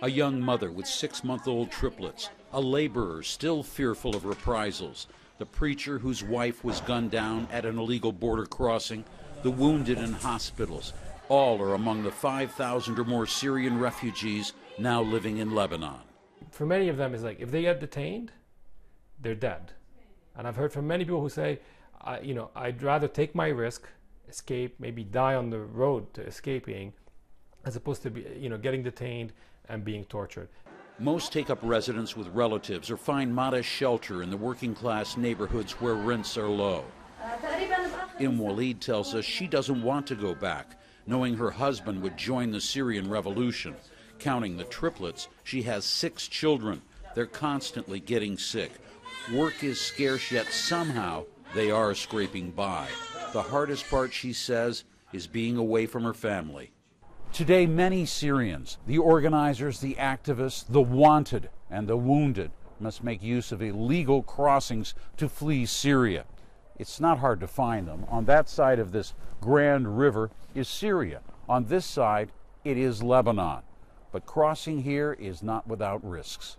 A young mother with 6-month-old triplets, a laborer still fearful of reprisals, the preacher whose wife was gunned down at an illegal border crossing, the wounded in hospitals, all are among the 5,000 or more Syrian refugees now living in Lebanon. For many of them, it's like if they get detained, they're dead. And I've heard from many people who say, I'd rather take my risk, escape, maybe die on the road to escaping, as opposed to getting detained and being tortured. Most take up residence with relatives or find modest shelter in the working-class neighborhoods where rents are low. Walid tells us she doesn't want to go back, knowing her husband would join the Syrian revolution. Counting the triplets, she has 6 children. They're constantly getting sick. Work is scarce, yet somehow they are scraping by. The hardest part, she says, is being away from her family. Today, many Syrians, the organizers, the activists, the wanted, and the wounded, must make use of illegal crossings to flee Syria. It's not hard to find them. On that side of this grand river is Syria. On this side, it is Lebanon. But crossing here is not without risks.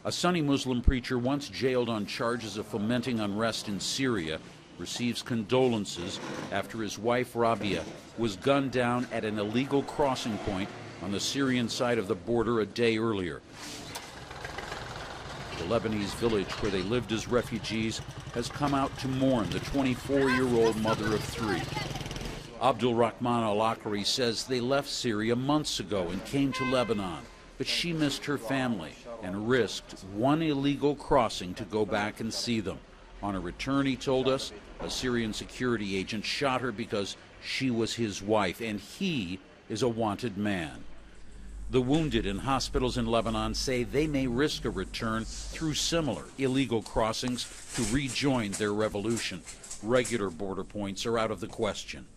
A Sunni Muslim preacher once jailed on charges of fomenting unrest in Syria receives condolences after his wife Rabia was gunned down at an illegal crossing point on the Syrian side of the border a day earlier. The Lebanese village where they lived as refugees has come out to mourn the 24-year-old mother of 3. Abdul Rahman Al-Akari says they left Syria months ago and came to Lebanon, but she missed her family and risked one illegal crossing to go back and see them. On her return, he told us, a Syrian security agent shot her because she was his wife, and he is a wanted man. The wounded in hospitals in Lebanon say they may risk a return through similar illegal crossings to rejoin their revolution. Regular border points are out of the question.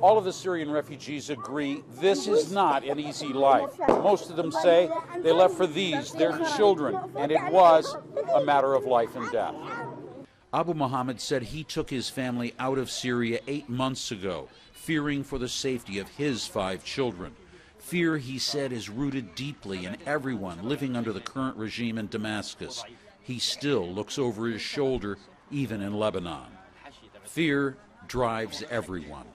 All of the Syrian refugees agree this is not an easy life. Most of them say they left for these, their children, and it was a matter of life and death. Abu Muhammad said he took his family out of Syria 8 months ago, fearing for the safety of his 5 children. Fear, he said, is rooted deeply in everyone living under the current regime in Damascus. He still looks over his shoulder, even in Lebanon. Fear drives everyone.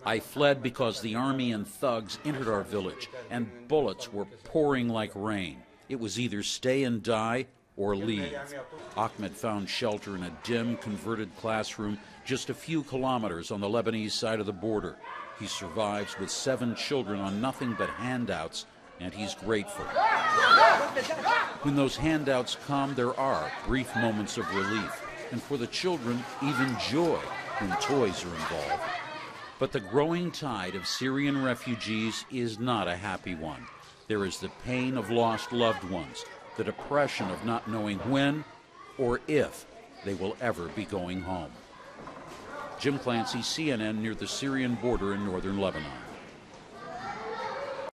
I fled because the army and thugs entered our village, and bullets were pouring like rain. It was either stay and die or leave. Ahmed found shelter in a dim, converted classroom just a few kilometers on the Lebanese side of the border. He survives with 7 children on nothing but handouts, and he's grateful. When those handouts come, there are brief moments of relief, and for the children, even joy when toys are involved. But the growing tide of Syrian refugees is not a happy one. There is the pain of lost loved ones, the depression of not knowing when or if they will ever be going home. Jim Clancy, CNN, near the Syrian border in northern Lebanon.